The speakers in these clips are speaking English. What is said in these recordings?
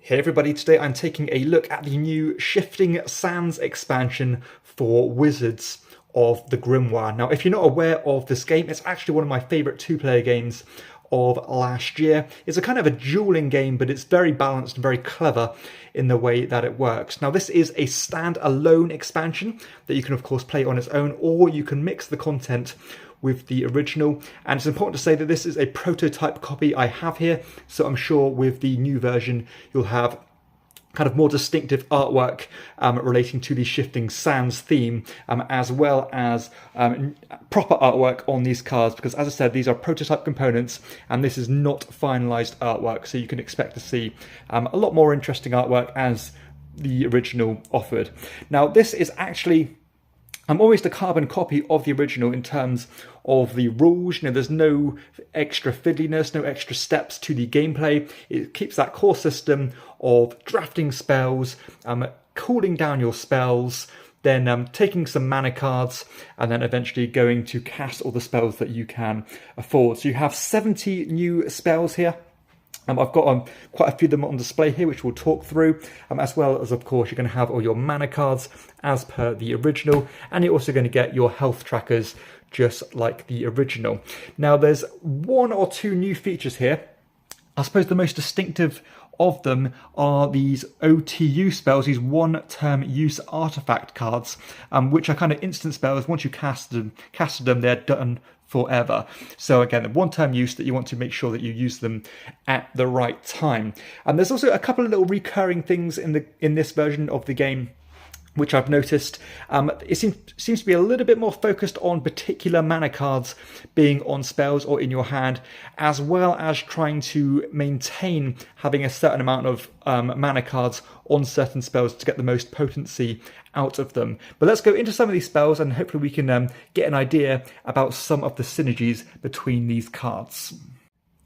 Hey everybody, today I'm taking a look at the new Shifting Sands expansion for Wizards of the Grimoire. Now, if you're not aware of this game, it's actually one of my favourite two-player games of last year. It's a kind of a dueling game, but it's very balanced and very clever in the way that it works. Now, this is a standalone expansion that you can, of course, play on its own, or you can mix the content with the original. And it's important to say that this is a prototype copy I have here, so I'm sure with the new version you'll have kind of more distinctive artwork relating to the Shifting Sands theme, as well as proper artwork on these cards, because as I said, these are prototype components and this is not finalized artwork, so you can expect to see a lot more interesting artwork as the original offered. Now, this is actually almost a carbon copy of the original in terms of the rules. You know, there's no extra fiddliness, no extra steps to the gameplay. It keeps that core system of drafting spells, cooling down your spells, then taking some mana cards, and then eventually going to cast all the spells that you can afford. So you have 70 new spells here. I've got quite a few of them on display here, which we'll talk through, as well as, of course, you're going to have all your mana cards as per the original, and you're also going to get your health trackers just like the original. Now, there's one or two new features here. I suppose the most distinctive of them are these OTU spells, these one-term use artifact cards, which are kind of instant spells. Once you casted them, they're done forever. So again, one-time use that you want to make sure that you use them at the right time. And there's also a couple of little recurring things in this version of the game which I've noticed. It seems to be a little bit more focused on particular mana cards being on spells or in your hand, as well as trying to maintain having a certain amount of mana cards on certain spells to get the most potency out of them. But let's go into some of these spells and hopefully we can get an idea about some of the synergies between these cards.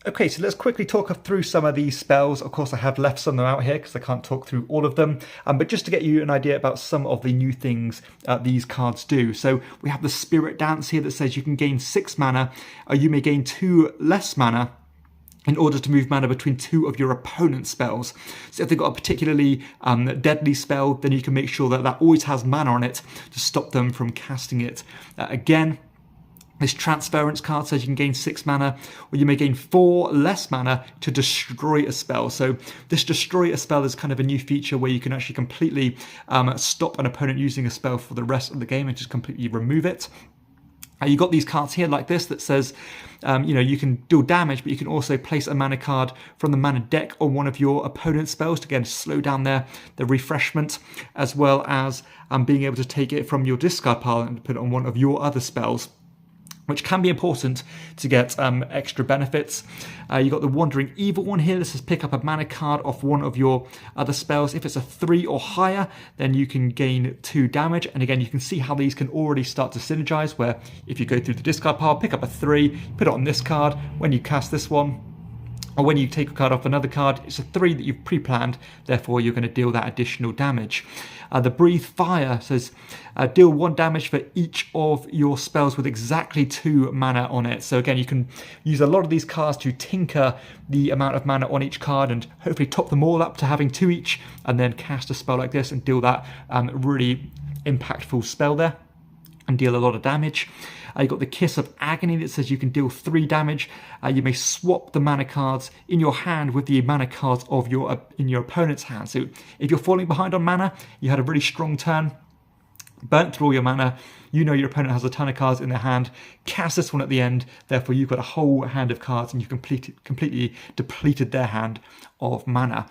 Okay, so let's quickly talk through some of these spells. Of course, I have left some of them out here because I can't talk through all of them. But just to get you an idea about some of the new things these cards do. So we have the Spirit Dance here that says you can gain 6 mana, or you may gain 2 less mana in order to move mana between 2 of your opponent's spells. So if they've got a particularly deadly spell, then you can make sure that that always has mana on it to stop them from casting it again. This Transference card says you can gain 6 mana, or you may gain 4 less mana to destroy a spell. So this Destroy a Spell is kind of a new feature where you can actually completely stop an opponent using a spell for the rest of the game and just completely remove it. You've got these cards here like this that says, you can deal damage, but you can also place a mana card from the mana deck on one of your opponent's spells to, again, slow down their refreshment, as well as being able to take it from your discard pile and put it on one of your other spells, which can be important to get extra benefits. You've got the Wandering Evil one here. This says pick up a mana card off one of your other spells. If it's a 3 or higher, then you can gain 2 damage. And again, you can see how these can already start to synergize, where if you go through the discard pile, pick up a 3, put it on this card. When you cast this one, or when you take a card off another card, it's a 3 that you've pre-planned, therefore you're going to deal that additional damage. The Breathe Fire says deal 1 damage for each of your spells with exactly 2 mana on it. So again, you can use a lot of these cards to tinker the amount of mana on each card and hopefully top them all up to having 2 each, and then cast a spell like this and deal that really impactful spell there and deal a lot of damage. You've got the Kiss of Agony that says you can deal 3 damage. You may swap the mana cards in your hand with the mana cards of in your opponent's hand. So if you're falling behind on mana, you had a really strong turn, burnt through all your mana, you know your opponent has a ton of cards in their hand, cast this one at the end, therefore you've got a whole hand of cards and you've completely depleted their hand of mana.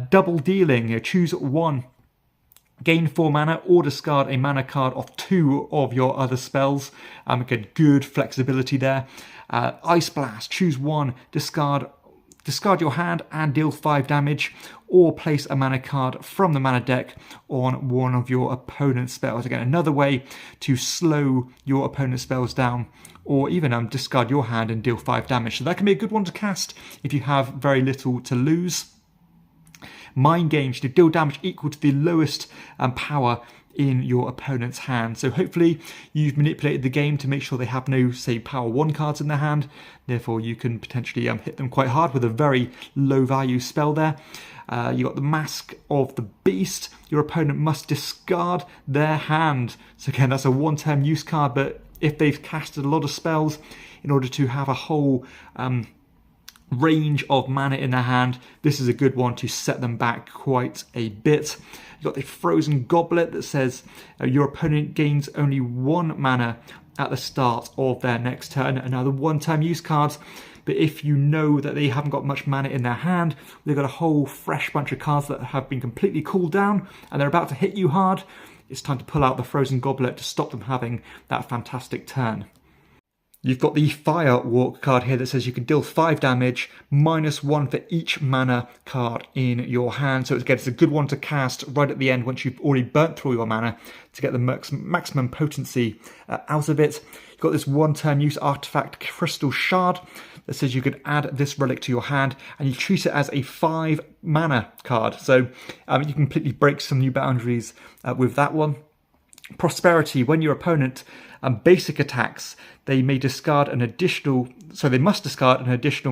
Double Dealing, choose 1. Gain 4 mana or discard a mana card off 2 of your other spells. Again, good flexibility there. Ice Blast, choose 1, discard your hand and deal 5 damage, or place a mana card from the mana deck on one of your opponent's spells. Again, another way to slow your opponent's spells down, or even discard your hand and deal 5 damage. So that can be a good one to cast if you have very little to lose. Mind Games, to deal damage equal to the lowest power in your opponent's hand. So hopefully you've manipulated the game to make sure they have no, say, power 1 cards in their hand. Therefore you can potentially hit them quite hard with a very low value spell there. You got the Mask of the Beast. Your opponent must discard their hand. So again, that's a 1-turn use card, but if they've casted a lot of spells, in order to have a whole range of mana in their hand, this is a good one to set them back quite a bit. You've got the Frozen Goblet that says your opponent gains only 1 mana at the start of their next turn. Another 1-time use cards, but if you know that they haven't got much mana in their hand, they've got a whole fresh bunch of cards that have been completely cooled down and they're about to hit you hard, it's time to pull out the Frozen Goblet to stop them having that fantastic turn. You've got the Fire Walk card here that says you can deal 5 damage, -1 for each mana card in your hand. So again, it's a good one to cast right at the end once you've already burnt through your mana to get the maximum potency out of it. You've got this 1-turn use artifact Crystal Shard that says you can add this relic to your hand and you treat it as a 5 mana card. So you completely break some new boundaries with that one. Prosperity, when your opponent basic attacks, they must discard an additional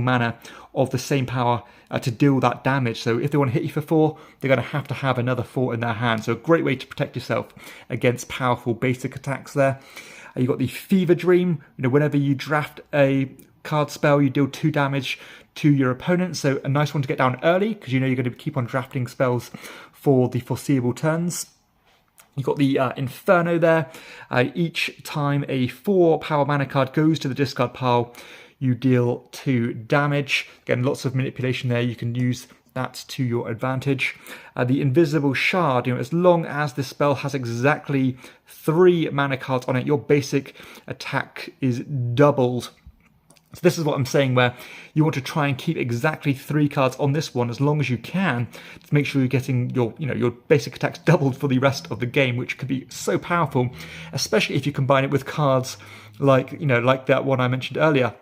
mana of the same power to deal that damage. So if they want to hit you for 4, they're going to have another 4 in their hand. So a great way to protect yourself against powerful basic attacks there. You've got the Fever Dream. Whenever you draft a card spell, you deal 2 damage to your opponent. So a nice one to get down early because you're going to keep on drafting spells for the foreseeable turns. You've got the Inferno there. Each time a 4 power mana card goes to the discard pile, you deal 2 damage. Again, lots of manipulation there. You can use that to your advantage. The Invisible Shard, as long as this spell has exactly 3 mana cards on it, your basic attack is doubled. So this is what I'm saying, where you want to try and keep exactly 3 cards on this one as long as you can to make sure you're getting your basic attacks doubled for the rest of the game, which could be so powerful, especially if you combine it with cards like that one I mentioned earlier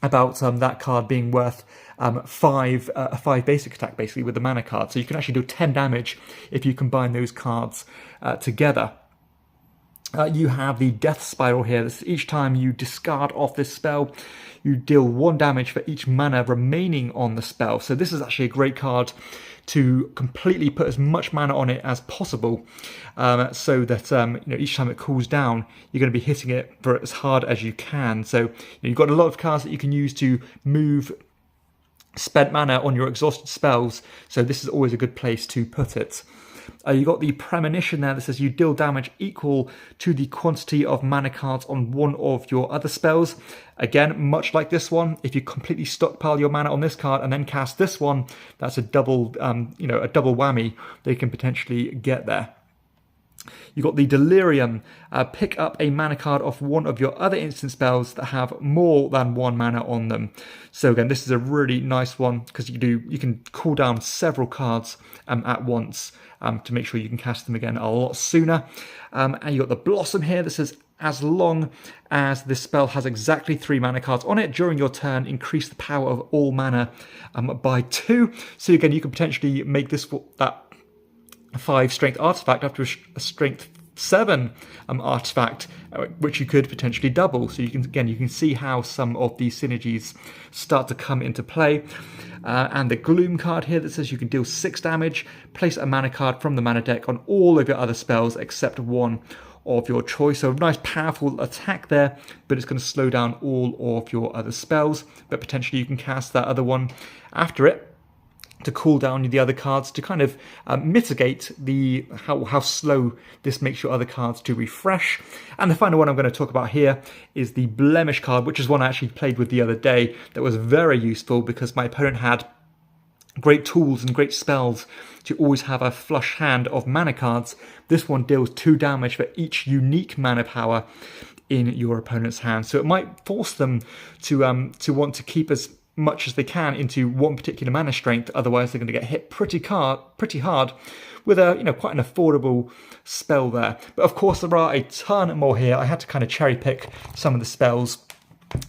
about that card being worth 5 basic attack basically with the mana card. So you can actually do 10 damage if you combine those cards together. You have the Death Spiral here. This, each time you discard off this spell, you deal 1 damage for each mana remaining on the spell. So this is actually a great card to completely put as much mana on it as possible, so that each time it cools down, you're going to be hitting it for as hard as you can. So you've got a lot of cards that you can use to move spent mana on your exhausted spells. So this is always a good place to put it. You've got the Premonition there that says you deal damage equal to the quantity of mana cards on one of your other spells. Again, much like this one, if you completely stockpile your mana on this card and then cast this one, that's a double, a double whammy they can potentially get there. You've got the Delirium. Pick up a mana card off one of your other instant spells that have more than 1 mana on them. So again, this is a really nice one because you can cool down several cards at once to make sure you can cast them again a lot sooner. And you've got the Blossom here that says, as long as this spell has exactly 3 mana cards on it, during your turn, increase the power of all mana by 2. So again, you can potentially make that 5 strength artifact up to a strength 7 artifact, which you could potentially double. So you can see how some of these synergies start to come into play. And the Gloom card here that says you can deal 6 damage, place a mana card from the mana deck on all of your other spells except one of your choice. So a nice powerful attack there, but it's going to slow down all of your other spells, but potentially you can cast that other one after it to cool down the other cards to kind of mitigate how slow this makes your other cards to refresh. And the final one I'm going to talk about here is the Blemish card, which is one I actually played with the other day that was very useful because my opponent had great tools and great spells to always have a flush hand of mana cards. This one deals 2 damage for each unique mana power in your opponent's hand. So it might force them to want to keep as much as they can into one particular mana strength, otherwise they're going to get hit pretty hard with a quite an affordable spell there. But of course there are a ton more here. I had to kind of cherry pick some of the spells,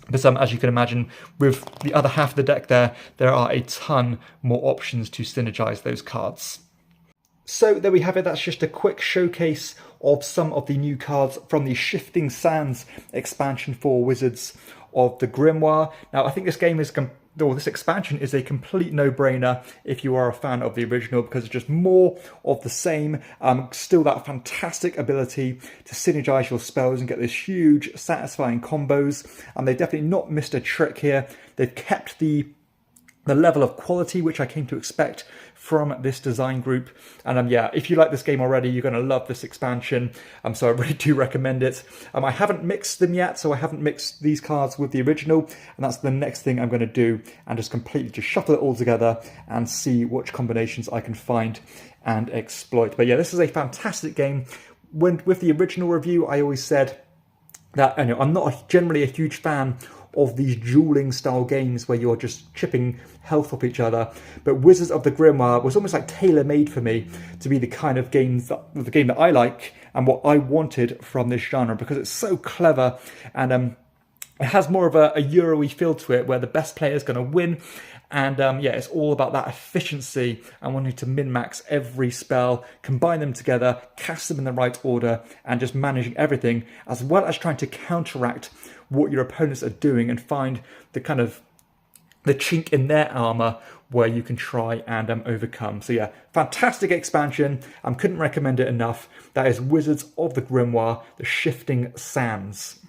but as you can imagine, with the other half of the deck there are a ton more options to synergize those cards. So there we have it. That's just a quick showcase of some of the new cards from the Shifting Sands expansion for Wizards of the Grimoire. Now, I think this game is, or this expansion is a complete no-brainer if you are a fan of the original, because it's just more of the same. Still that fantastic ability to synergize your spells and get this huge, satisfying combos. And they've definitely not missed a trick here. They've kept the level of quality which I came to expect from this design group. And yeah, if you like this game already, you're going to love this expansion. So I really do recommend it. I haven't mixed them yet, so I haven't mixed these cards with the original, and that's the next thing I'm going to do, and just completely just shuffle it all together and see which combinations I can find and exploit. But yeah, this is a fantastic game. With the original review, I always said that I'm not generally a huge fan of these dueling style games where you're just chipping health off each other, but Wizards of the Grimoire was almost like tailor-made for me to be the kind of game that I like and what I wanted from this genre, because it's so clever, and it has more of a Euro-y feel to it, where the best player is going to win. And yeah, it's all about that efficiency and wanting to min-max every spell, combine them together, cast them in the right order, and just managing everything, as well as trying to counteract what your opponents are doing and find the kind of the chink in their armor where you can try and overcome. So yeah, fantastic expansion. Couldn't recommend it enough. That is Wizards of the Grimoire, the Shifting Sands.